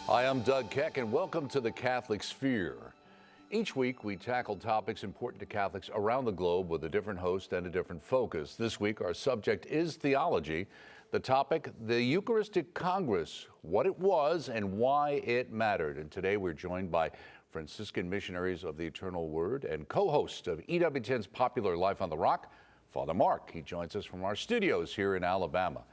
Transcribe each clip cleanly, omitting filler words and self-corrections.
Hi, I'm Doug Keck, and welcome to the Catholic Sphere. Each week, we tackle topics important to Catholics around the globe with a different host and a different focus. This week, our subject is theology. The topic, the Eucharistic Congress, what it was and why it mattered. And today, we're joined by Franciscan Missionaries of the Eternal Word and co-host of EWTN's popular Life on the Rock, Father Mark. He joins us from our studios here in Alabama.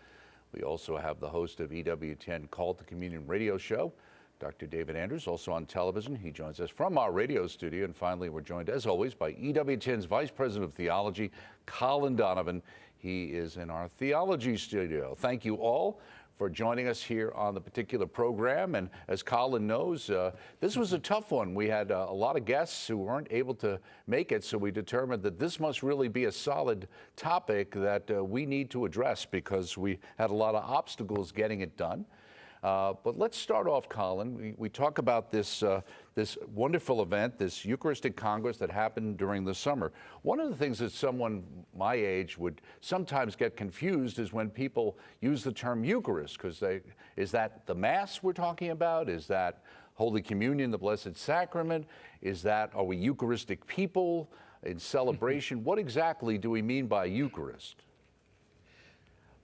We also have the host of EWTN Call to Communion radio show, Dr. David Anders, also on television. He joins us from our radio studio. And finally, we're joined, as always, by EWTN's Vice President of Theology, Colin Donovan. He is in our theology studio. Thank you all for joining us here on the particular program. And as Colin knows, this was a tough one. We had a lot of guests who weren't able to make it, so we determined that this must really be a solid topic that we need to address because we had a lot of obstacles getting it done. But let's start off, Colin. We talk about this wonderful event, this Eucharistic Congress that happened during the summer. One of the things that someone my age would sometimes get confused is when people use the term Eucharist, because is that the Mass we're talking about? Is that Holy Communion, the Blessed Sacrament? Are we Eucharistic people in celebration? What exactly do we mean by Eucharist?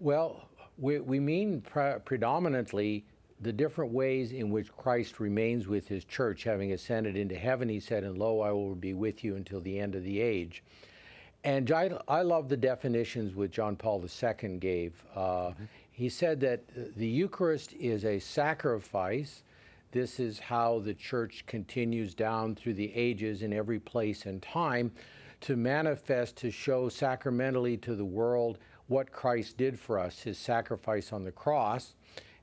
Well, we mean predominantly the different ways in which Christ remains with his church. Having ascended into heaven, he said, "And lo, I will be with you until the end of the age." And I love the definitions which John Paul II gave. He said that the Eucharist is a sacrifice. This is how the church continues down through the ages in every place and time to manifest, to show sacramentally to the world what Christ did for us, his sacrifice on the cross.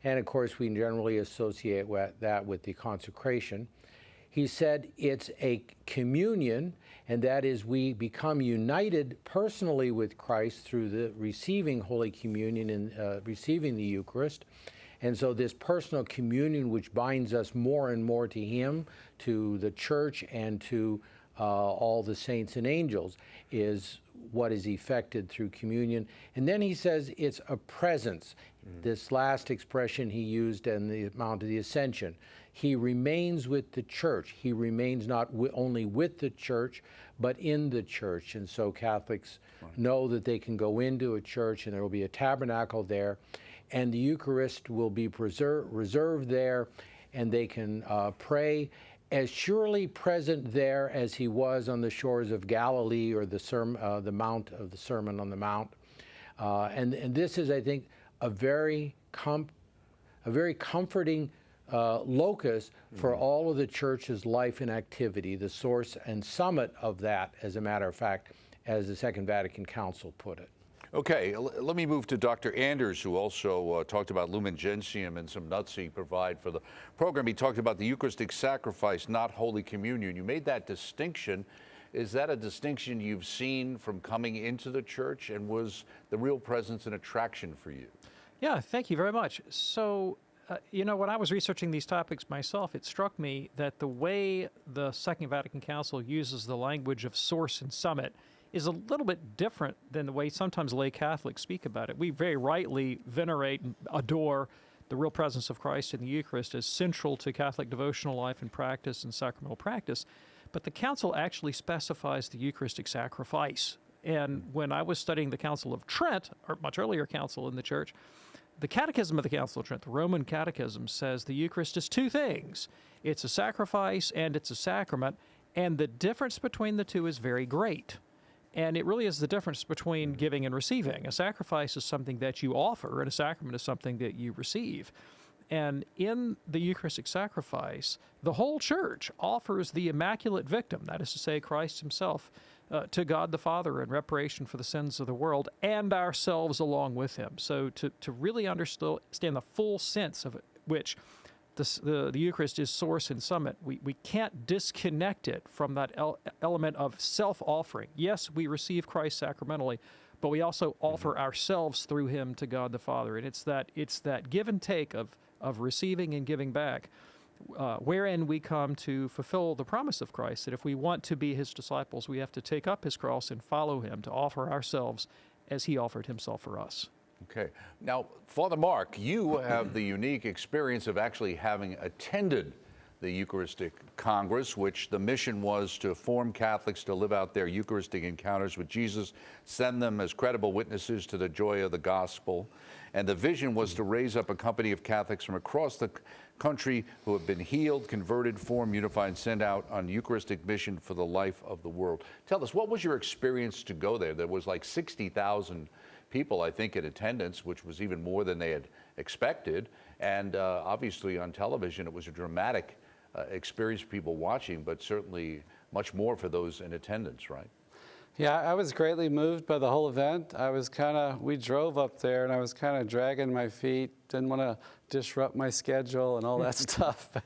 And of course, we generally associate that with the consecration. He said it's a communion, and that is we become united personally with Christ through the receiving Holy Communion and receiving the Eucharist. And so this personal communion, which binds us more and more to him, to the church, and to all the saints and angels, is what is effected through communion. And then he says it's a presence. This last expression he used in the Mount of the Ascension. He remains with the church. He remains not only with the church, but in the church. And so Catholics know that they can go into a church and there will be a tabernacle there, and the Eucharist will be reserved there, and they can pray as surely present there as he was on the shores of Galilee or the Mount of the Sermon on the Mount. And this is, I think, a very comforting locus for all of the church's life and activity, the source and summit of that, as a matter of fact, as the Second Vatican Council put it. Okay, let me move to Dr. Anders, who also talked about Lumen Gentium and some nuts he provide for the program. He talked about the Eucharistic sacrifice, not Holy Communion. You made that distinction. Is that a distinction you've seen from coming into the church, and was the real presence an attraction for you? Yeah, thank you very much. So, when I was researching these topics myself, it struck me that the way the Second Vatican Council uses the language of source and summit is a little bit different than the way sometimes lay Catholics speak about it. We very rightly venerate and adore the real presence of Christ in the Eucharist as central to Catholic devotional life and practice and sacramental practice. But the Council actually specifies the Eucharistic sacrifice. And when I was studying the Council of Trent, or much earlier council in the Church, the Catechism of the Council of Trent, the Roman Catechism, says the Eucharist is two things. It's a sacrifice and it's a sacrament, and the difference between the two is very great. And it really is the difference between giving and receiving. A sacrifice is something that you offer, and a sacrament is something that you receive. And in the Eucharistic sacrifice, the whole Church offers the immaculate victim, that is to say, Christ himself, to God the Father in reparation for the sins of the world, and ourselves along with him. So to really understand the full sense of which the Eucharist is source and summit, we can't disconnect it from that element of self-offering. Yes, we receive Christ sacramentally, but we also offer ourselves through him to God the Father. And it's that give and take of receiving and giving back, wherein we come to fulfill the promise of Christ, that if we want to be his disciples, we have to take up his cross and follow him, to offer ourselves as he offered himself for us. Okay. Now, Father Mark, you have the unique experience of actually having attended the Eucharistic Congress, which the mission was to form Catholics to live out their Eucharistic encounters with Jesus, send them as credible witnesses to the joy of the gospel. And the vision was to raise up a company of Catholics from across the country who have been healed, converted, formed, unified, and sent out on Eucharistic mission for the life of the world. Tell us, what was your experience to go there? There was like 60,000 people, I think, in attendance, which was even more than they had expected. And obviously on television, it was a dramatic experience for people watching, but certainly much more for those in attendance, right? Yeah, I was greatly moved by the whole event. We drove up there and I was kind of dragging my feet, didn't want to disrupt my schedule and all that stuff. But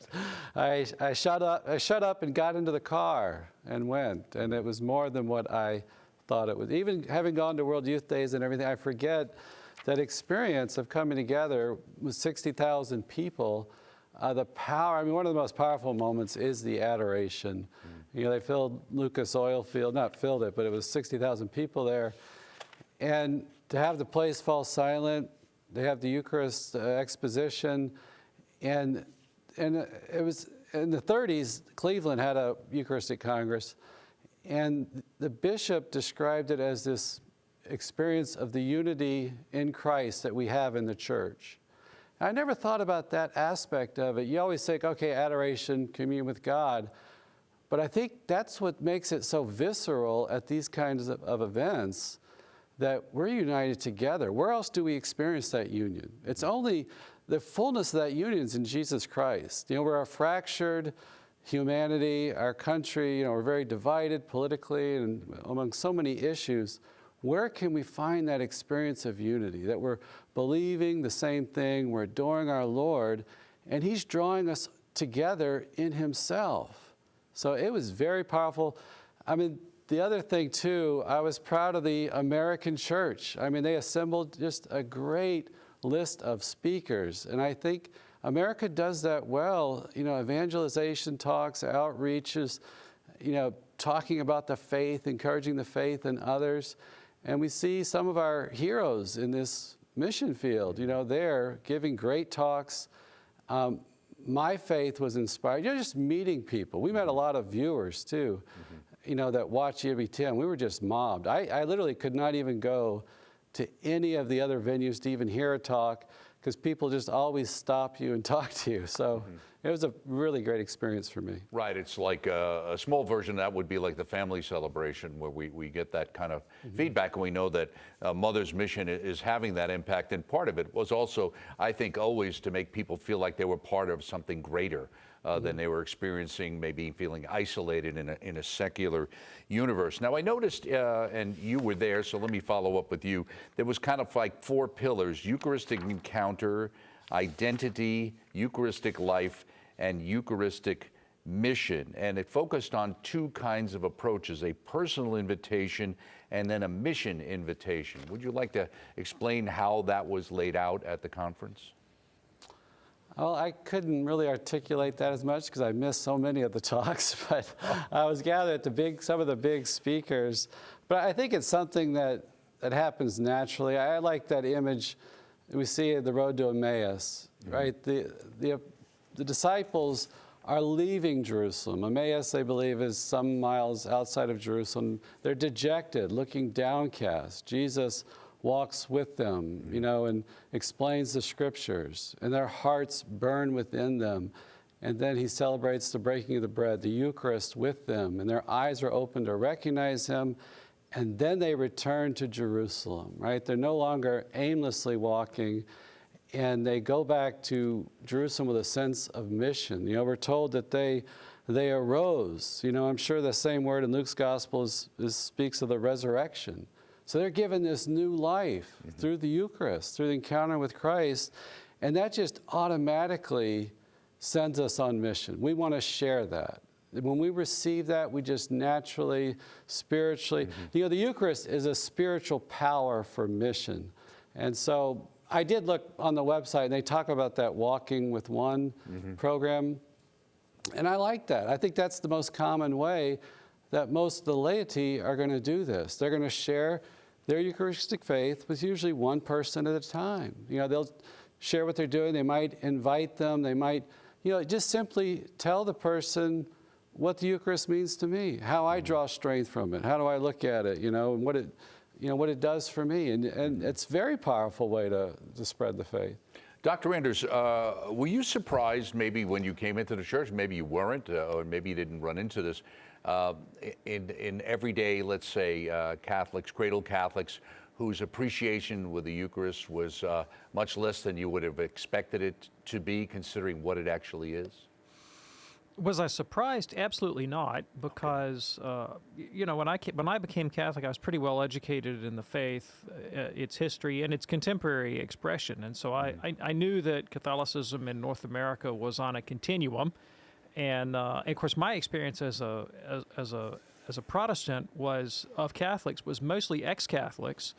I shut up and got into the car and went, and it was more than what I thought it would. Even having gone to World Youth Days and everything, I forget that experience of coming together with 60,000 people. The power, I mean, one of the most powerful moments is the adoration. You know, they filled Lucas Oil Field, not filled it, but it was 60,000 people there. And to have the place fall silent, they have the Eucharist exposition, and it was in the 30s, Cleveland had a Eucharistic Congress, and the bishop described it as this experience of the unity in Christ that we have in the church. I never thought about that aspect of it. You always think, okay, adoration, communion with God. But I think that's what makes it so visceral at these kinds of events, that we're united together. Where else do we experience that union? It's only the fullness of that union is in Jesus Christ. You know, we're a fractured humanity, our country, you know, we're very divided politically and among so many issues. Where can we find that experience of unity, that we're believing the same thing, we're adoring our Lord, and He's drawing us together in Himself? So it was very powerful. I mean, the other thing too, I was proud of the American church. I mean, they assembled just a great list of speakers, and I think America does that well. You know, evangelization talks, outreaches, you know, talking about the faith, encouraging the faith in others. And we see some of our heroes in this mission field, you know, they're giving great talks. My faith was inspired, you know, just meeting people. We met a lot of viewers too, you know, that watch EWTN. We were just mobbed. I literally could not even go to any of the other venues to even hear a talk, because people just always stop you and talk to you. So it was a really great experience for me. Right, it's like a small version that would be like the family celebration, where we get that kind of feedback, and we know that Mother's mission is having that impact. And part of it was also, I think, always to make people feel like they were part of something greater than they were experiencing, maybe feeling isolated in a secular universe. Now, I noticed, and you were there, so let me follow up with you, there was kind of like 4 pillars: Eucharistic encounter, identity, Eucharistic life, and Eucharistic mission. And it focused on 2 kinds of approaches: a personal invitation and then a mission invitation. Would you like to explain how that was laid out at the conference? Well, I couldn't really articulate that as much because I missed so many of the talks, but I was gathered at some of the big speakers. But I think it's something that happens naturally. I like that image we see the road to Emmaus, right? The disciples are leaving Jerusalem. Emmaus, they believe, is some miles outside of Jerusalem. They're dejected, looking downcast. Jesus walks with them, you know, and explains the scriptures, and their hearts burn within them. And then he celebrates the breaking of the bread, the Eucharist, with them, and their eyes are open to recognize him. And then they return to Jerusalem, right? They're no longer aimlessly walking, and they go back to Jerusalem with a sense of mission. You know, we're told that they arose. You know, I'm sure the same word in Luke's gospel speaks of the resurrection. So they're given this new life through the Eucharist, through the encounter with Christ, and that just automatically sends us on mission. We want to share that. When we receive that, we just naturally, spiritually, you know, the Eucharist is a spiritual power for mission. And so I did look on the website, and they talk about that Walking with One program, and I like that. I think that's the most common way that most of the laity are going to do this. They're going to share their Eucharistic faith with usually one person at a time. You know, they'll share what they're doing. They might invite them. They might, you know, just simply tell the person what the Eucharist means to me, how I draw strength from it, how do I look at it, you know, and what it does for me. And it's a very powerful way to spread the faith. Dr. Anders, were you surprised maybe when you came into the church, maybe you weren't, or maybe you didn't run into this, in everyday, let's say, Catholics, cradle Catholics, whose appreciation with the Eucharist was much less than you would have expected it to be, considering what it actually is? Was I surprised? Absolutely not, because you know, when I became Catholic, I was pretty well educated in the faith, its history, and its contemporary expression, and so I knew that Catholicism in North America was on a continuum, and of course my experience as a Protestant of Catholics was mostly ex-Catholics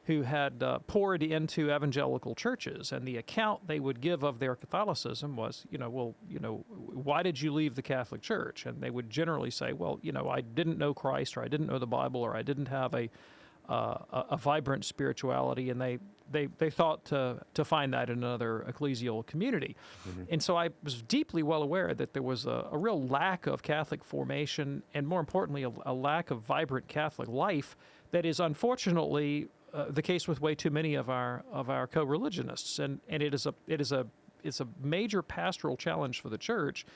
who had poured into evangelical churches, and the account they would give of their Catholicism was, why did you leave the Catholic Church? And they would generally say, well, I didn't know Christ, or I didn't know the Bible, or I didn't have a vibrant spirituality, and they thought to find that in another ecclesial community. Mm-hmm. And so I was deeply well aware that there was a real lack of Catholic formation, and more importantly, a lack of vibrant Catholic life that is unfortunately the case with way too many of our co-religionists, and it's a major pastoral challenge for the church.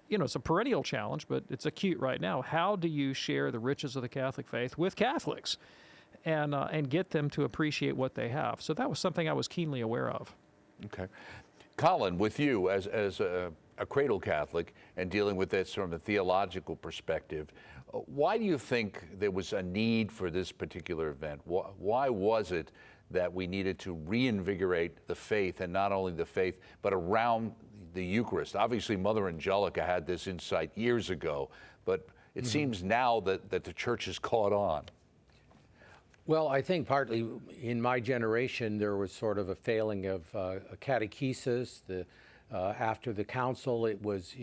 It's a perennial challenge, but it's acute right now. How do you share the riches of the Catholic faith with Catholics, and get them to appreciate what they have? So that was something I was keenly aware of. Okay, Colin, with you as a cradle Catholic and dealing with this from a theological perspective, why do you think there was a need for this particular event? Why was it that we needed to reinvigorate the faith, and not only the faith, but around the Eucharist? Obviously, Mother Angelica had this insight years ago, but it seems now that the church has caught on. Well, I think partly in my generation, there was sort of a failing of a catechesis. After the council, it was,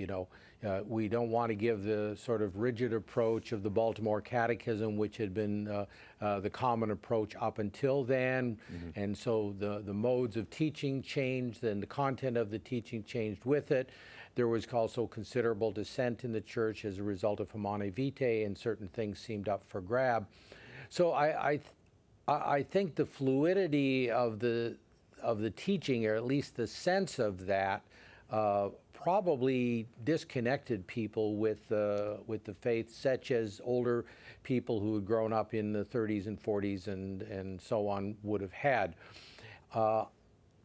we don't want to give the sort of rigid approach of the Baltimore Catechism, which had been the common approach up until then. Mm-hmm. And so the modes of teaching changed, and the content of the teaching changed with it. There was also considerable dissent in the church as a result of Humanae Vitae, and certain things seemed up for grab. So I think the fluidity of the teaching, or at least the sense of that, probably disconnected people with the faith, such as older people who had grown up in the 30s and 40s and so on would have had.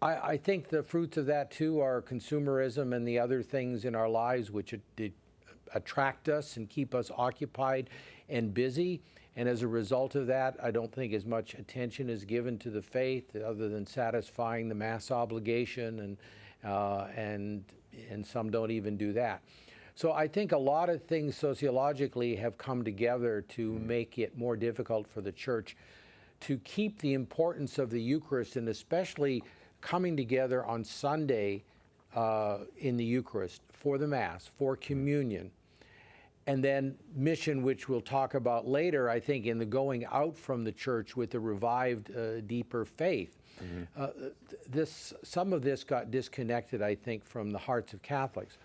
I think the fruits of that too are consumerism and the other things in our lives which attract us and keep us occupied and busy. And as a result of that, I don't think as much attention is given to the faith other than satisfying the Mass obligation, and some don't even do that. So I think a lot of things sociologically have come together to make it more difficult for the church to keep the importance of the Eucharist, and especially coming together on Sunday in the Eucharist for the Mass, for communion. And then mission, which we'll talk about later, I think, in the going out from the church with the revived, deeper faith. Mm-hmm. Some of this got disconnected, I think, from the hearts of Catholics.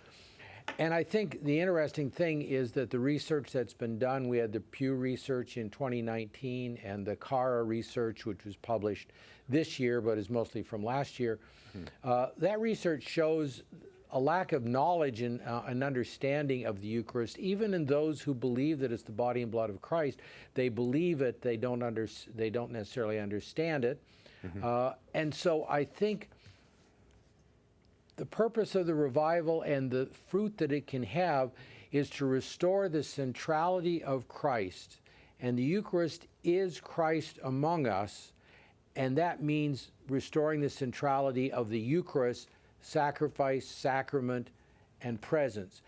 And I think the interesting thing is that the research that's been done, we had the Pew research in 2019 and the CARA research, which was published this year, but is mostly from last year. Mm-hmm. That research shows a lack of knowledge and an understanding of the Eucharist, even in those who believe that it's the body and blood of Christ. They believe it, they don't necessarily understand it. Mm-hmm. And so I think the purpose of the revival and the fruit that it can have is to restore the centrality of Christ. And the Eucharist is Christ among us, and that means restoring the centrality of the Eucharist, sacrifice, sacrament, and presence.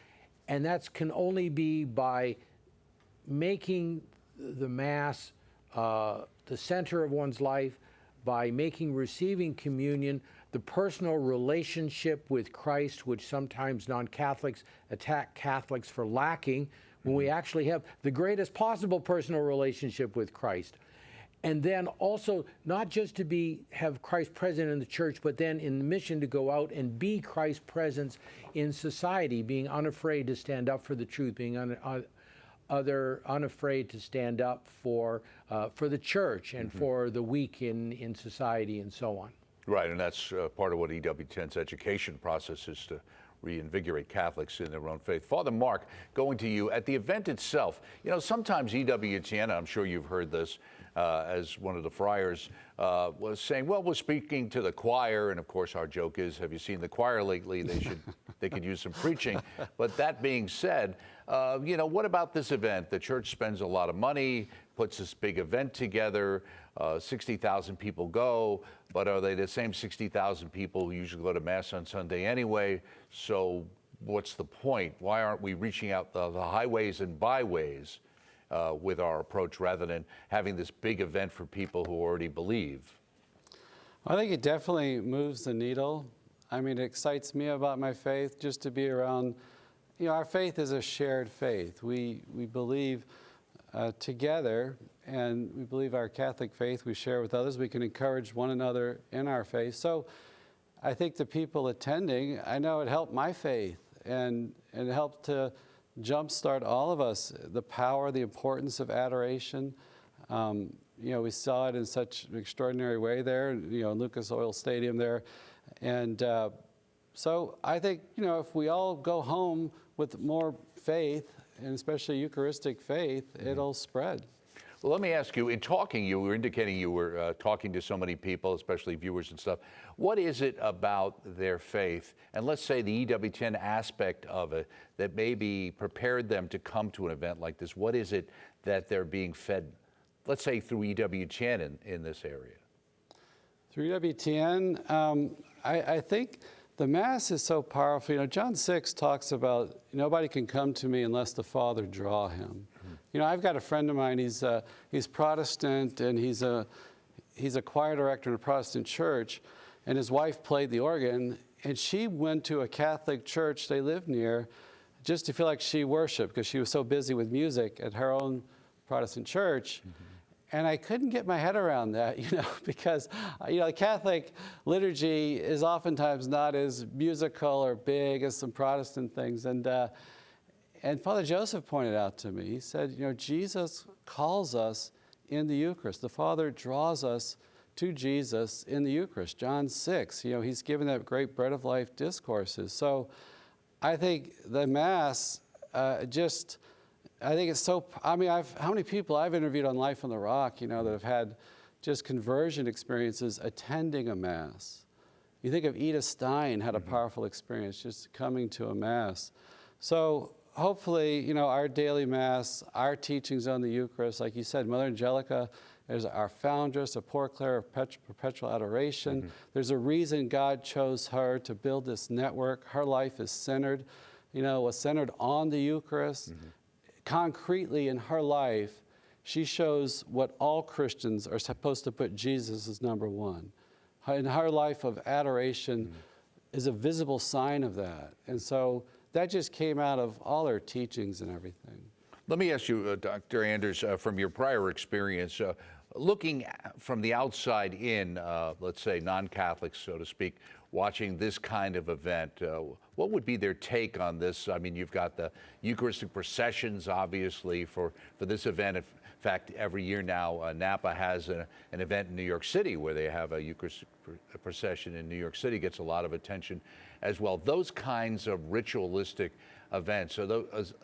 And that can only be by making the Mass the center of one's life, by making receiving communion the personal relationship with Christ, which sometimes non-Catholics attack Catholics for lacking, when we actually have the greatest possible personal relationship with Christ. And then also not just to have Christ present in the church, but then in the mission to go out and be Christ's presence in society, being unafraid to stand up for the truth, being unafraid to stand up for the church and for the weak in society and so on. Right, and that's part of what EWTN's education process is, to reinvigorate Catholics in their own faith. Father Mark, going to you, at the event itself, sometimes EWTN, and I'm sure you've heard this as one of the friars, was saying, well, we're speaking to the choir, and of course our joke is, have you seen the choir lately? They could use some preaching. But that being said, what about this event? The church spends a lot of money, puts this big event together, 60,000 people go, but are they the same 60,000 people who usually go to Mass on Sunday anyway? So what's the point? Why aren't we reaching out the highways and byways with our approach, rather than having this big event for people who already believe? I think it definitely moves the needle. I mean, it excites me about my faith just to be around. Our faith is a shared faith. We believe together, and we believe our Catholic faith we share with others. We can encourage one another in our faith. So I think the people attending, I know it helped my faith, and it helped to jumpstart all of us, the power, the importance of adoration. We saw it in such an extraordinary way there, in Lucas Oil Stadium there. And so I think, if we all go home with more faith, and especially Eucharistic faith, it'll spread. Well, let me ask you, in talking, you were indicating you were talking to so many people, especially viewers and stuff. What is it about their faith, and let's say the EWTN aspect of it, that maybe prepared them to come to an event like this? What is it that they're being fed, let's say, through EWTN in this area? Through EWTN, I think the Mass is so powerful. John 6 talks about, nobody can come to me unless the Father draw him. I've got a friend of mine, he's Protestant, and he's a choir director in a Protestant church, and his wife played the organ, and she went to a Catholic church they lived near just to feel like she worshiped, because she was so busy with music at her own Protestant church. And I couldn't get my head around that, because, the Catholic liturgy is oftentimes not as musical or big as some Protestant things. And Father Joseph pointed out to me, he said, Jesus calls us in the Eucharist. The Father draws us to Jesus in the Eucharist. John 6, he's given that great bread of life discourses. So I think the Mass I think it's so, how many people I've interviewed on Life on the Rock, that have had just conversion experiences attending a Mass. You think of Edith Stein had a powerful experience just coming to a Mass. So hopefully, our daily Mass, our teachings on the Eucharist, like you said, Mother Angelica is our foundress, a Poor Clare of perpetual adoration. There's a reason God chose her to build this network. Her life is centered, was centered on the Eucharist. Concretely in her life, she shows what all Christians are supposed to put Jesus as number one. In her life of adoration is a visible sign of that. And so that just came out of all her teachings and everything. Let me ask you, Dr. Anders, from your prior experience, looking from the outside in, let's say non-Catholics, so to speak, watching this kind of event, what would be their take on this? I mean, you've got the Eucharistic processions, obviously, for this event. In fact, every year now, Napa has an event in New York City where they have a Eucharistic procession in New York City, gets a lot of attention as well. Those kinds of ritualistic events, are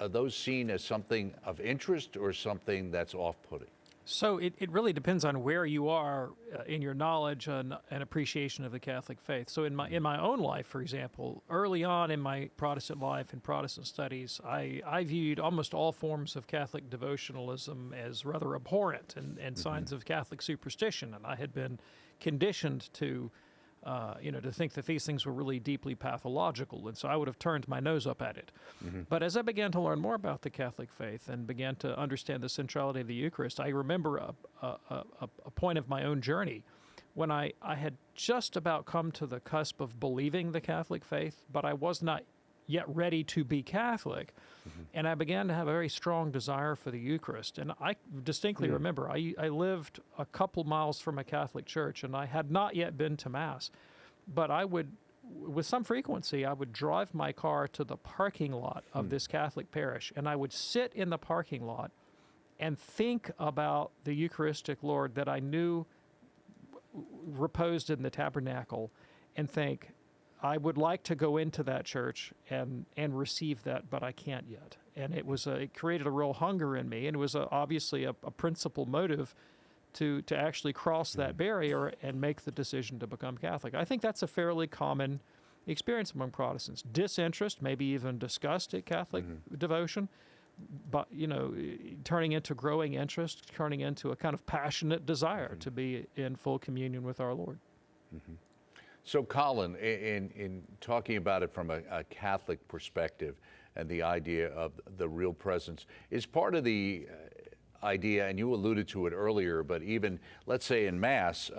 those seen as something of interest or something that's off-putting? So it really depends on where you are in your knowledge and appreciation of the Catholic faith. So in my own life, for example, early on in my Protestant life and Protestant studies, I viewed almost all forms of Catholic devotionalism as rather abhorrent and signs of Catholic superstition. And I had been conditioned to think that these things were really deeply pathological, and so I would have turned my nose up at it. But as I began to learn more about the Catholic faith and began to understand the centrality of the Eucharist, I remember a point of my own journey when I had just about come to the cusp of believing the Catholic faith, but I was not yet ready to be Catholic. And I began to have a very strong desire for the Eucharist. And I distinctly remember I lived a couple miles from a Catholic church, and I had not yet been to Mass. But I would, with some frequency, I would drive my car to the parking lot of this Catholic parish, and I would sit in the parking lot and think about the Eucharistic Lord that I knew reposed in the tabernacle, and think, I would like to go into that church and receive that, but I can't yet. And it created a real hunger in me, and it was obviously a principal motive to actually cross that barrier and make the decision to become Catholic. I think that's a fairly common experience among Protestants. Disinterest, maybe even disgust at Catholic devotion, but turning into growing interest, turning into a kind of passionate desire to be in full communion with our Lord. So, Colin, in talking about it from a Catholic perspective and the idea of the real presence, is part of the idea, and you alluded to it earlier, but even, let's say in Mass,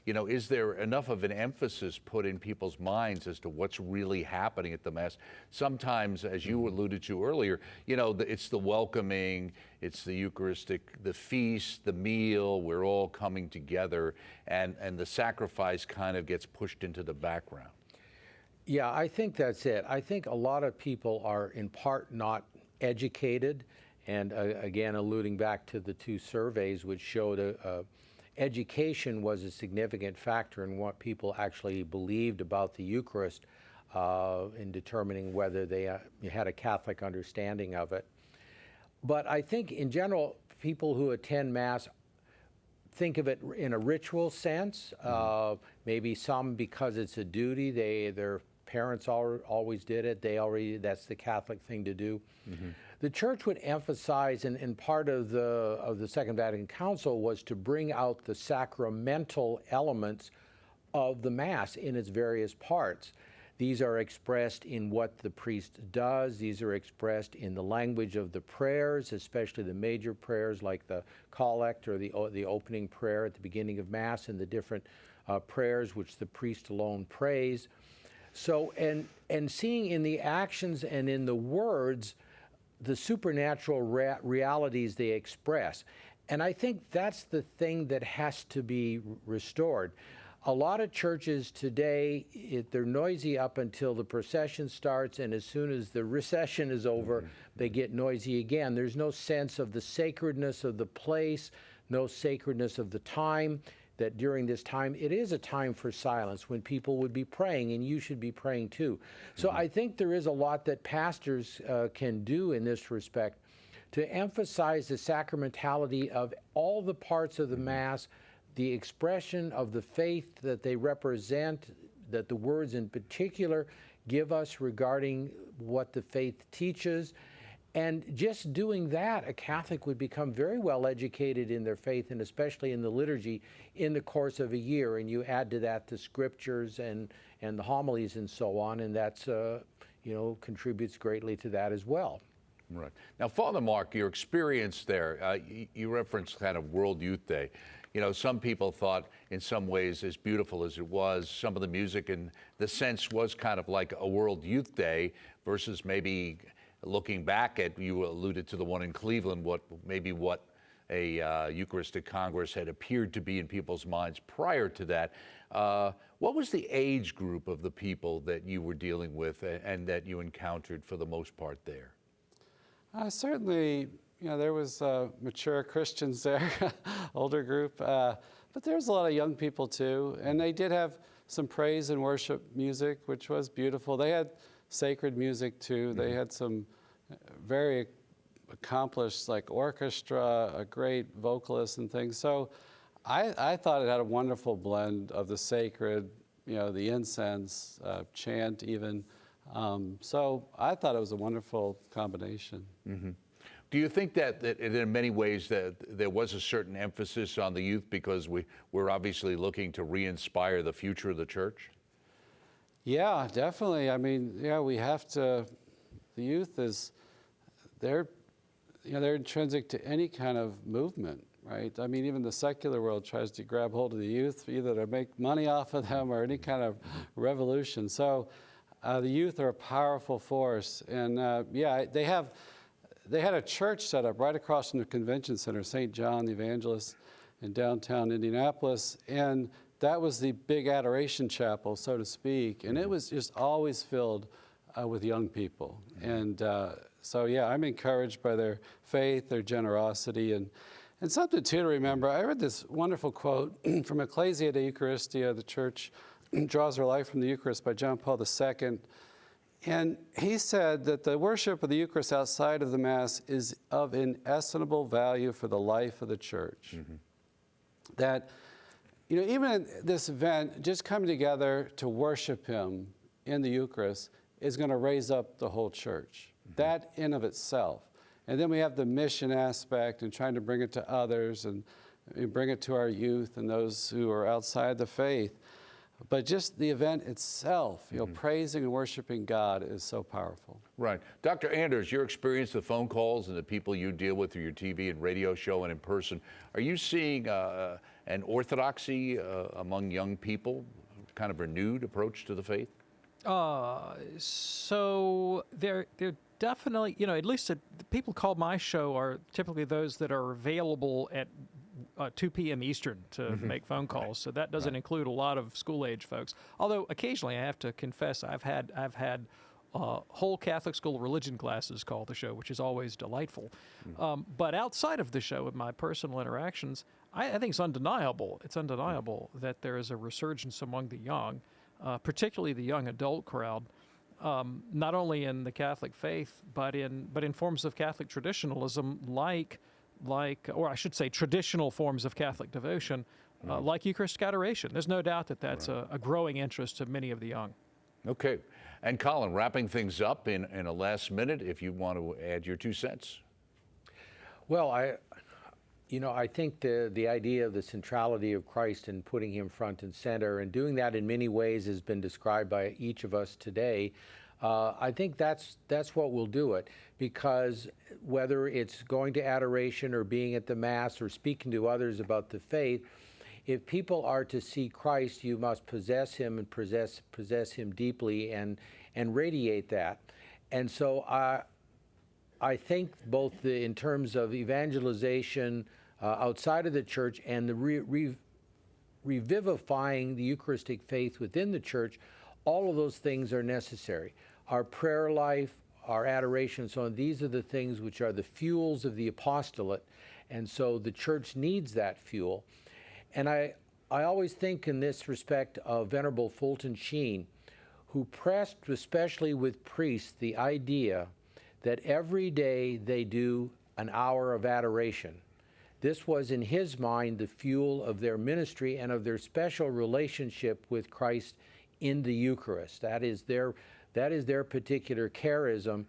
is there enough of an emphasis put in people's minds as to what's really happening at the Mass? Sometimes, as you alluded to earlier, it's the welcoming, it's the Eucharistic, the feast, the meal, we're all coming together, and the sacrifice kind of gets pushed into the background. Yeah, I think that's it. I think a lot of people are in part not educated, and again, alluding back to the two surveys which showed education was a significant factor in what people actually believed about the Eucharist in determining whether they had a Catholic understanding of it. But I think in general, people who attend Mass think of it in a ritual sense, maybe some because it's a duty, their parents always did it, that's the Catholic thing to do. The Church would emphasize, and part of the Second Vatican Council was to bring out the sacramental elements of the Mass in its various parts. These are expressed in what the priest does. These are expressed in the language of the prayers, especially the major prayers like the collect or the opening prayer at the beginning of Mass, and the different prayers which the priest alone prays. So, and seeing in the actions and in the words the supernatural realities they express. And I think that's the thing that has to be restored. A lot of churches today, they're noisy up until the procession starts, and as soon as the recession is over, they get noisy again. There's no sense of the sacredness of the place, no sacredness of the time, that during this time, it is a time for silence when people would be praying, and you should be praying too. So I think there is a lot that pastors can do in this respect to emphasize the sacramentality of all the parts of the Mass, the expression of the faith that they represent, that the words in particular give us regarding what the faith teaches. And just doing that, a Catholic would become very well educated in their faith, and especially in the liturgy, in the course of a year. And you add to that the scriptures and the homilies and so on, and that's contributes greatly to that as well. Right. Now, Father Mark, your experience there, you referenced kind of World Youth Day. Some people thought in some ways, as beautiful as it was, some of the music and the sense was kind of like a World Youth Day versus maybe looking back at, you alluded to the one in Cleveland, what a Eucharistic Congress had appeared to be in people's minds prior to that. What was the age group of the people that you were dealing with and that you encountered for the most part there? Certainly, there was mature Christians there, older group, but there was a lot of young people too, and they did have some praise and worship music, which was beautiful. They had sacred music too. They had some very accomplished orchestra, a great vocalist and things. So I thought it had a wonderful blend of the sacred, the incense, chant even. So I thought it was a wonderful combination. Do you think that in many ways that there was a certain emphasis on the youth because we're obviously looking to re-inspire the future of the church? Yeah, definitely. I mean, we have to, the youth they're intrinsic to any kind of movement, right? I mean, even the secular world tries to grab hold of the youth either to make money off of them or any kind of revolution. So The youth are a powerful force, and yeah, they had a church set up right across from the convention center, St. John the Evangelist in downtown Indianapolis, and that was the big adoration chapel, so to speak, and it was just always filled with young people. And so yeah, I'm encouraged by their faith, their generosity, and something too to remember. I read this wonderful quote from Ecclesia de Eucharistia, the church draws her life from the Eucharist, by John Paul II. And he said that the worship of the Eucharist outside of the Mass is of inestimable value for the life of the church. That, you know, even in this event, just coming together to worship Him in the Eucharist is going to raise up the whole church. That in of itself. And then we have the mission aspect and trying to bring it to others and bring it to our youth and those who are outside the faith. But just the event itself, you know, praising and worshiping God is so powerful. Right. Dr. Anders, your experience, the phone calls and the people you deal with through your TV and radio show and in person, are you seeing an orthodoxy among young people, kind of renewed approach to the faith? So they're definitely, you know, at least the people call my show are typically those that are available at 2 p.m. Eastern to make phone calls. So that doesn't include a lot of school-age folks. Although occasionally I have to confess I've had whole Catholic school religion classes call the show, which is always delightful. But outside of the show, with my personal interactions, I think it's undeniable. It's undeniable that there is a resurgence among the young, particularly the young adult crowd. Not only in the Catholic faith, but in forms of Catholic traditionalism, or I should say traditional forms of Catholic devotion, like Eucharistic adoration. There's no doubt that that's a growing interest to many of the young. Okay. And Colin, wrapping things up in a last minute, if you want to add your 2 cents. Well, I think the idea of the centrality of Christ and putting Him front and center and doing that in many ways has been described by each of us today. I think that's what will do it, because whether it's going to adoration or being at the Mass or speaking to others about the faith, if people are to see Christ, you must possess Him and possess Him deeply and radiate that. And so I think both in terms of evangelization outside of the church and the revivifying the Eucharistic faith within the church, all of those things are necessary. Our prayer life, our adoration, and so on, these are the things which are the fuels of the apostolate, and so the church needs that fuel. And I always think in this respect of Venerable Fulton Sheen, who pressed, especially with priests, the idea that every day they do an hour of adoration. This was, in his mind, the fuel of their ministry and of their special relationship with Christ in the Eucharist. That is their particular charism.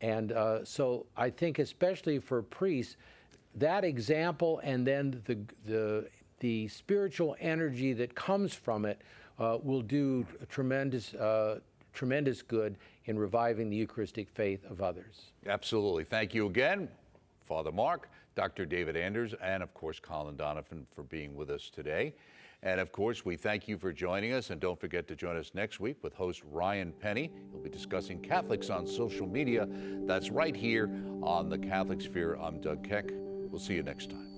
And so I think especially for priests, that example and then the spiritual energy that comes from it will do tremendous good in reviving the Eucharistic faith of others. Absolutely. Thank you again, Father Mark, Dr. David Anders, and of course, Colin Donovan, for being with us today. And of course, we thank you for joining us, and don't forget to join us next week with host Ryan Penny. He'll be discussing Catholics on social media. That's right here on the Catholic Sphere. I'm Doug Keck. We'll see you next time.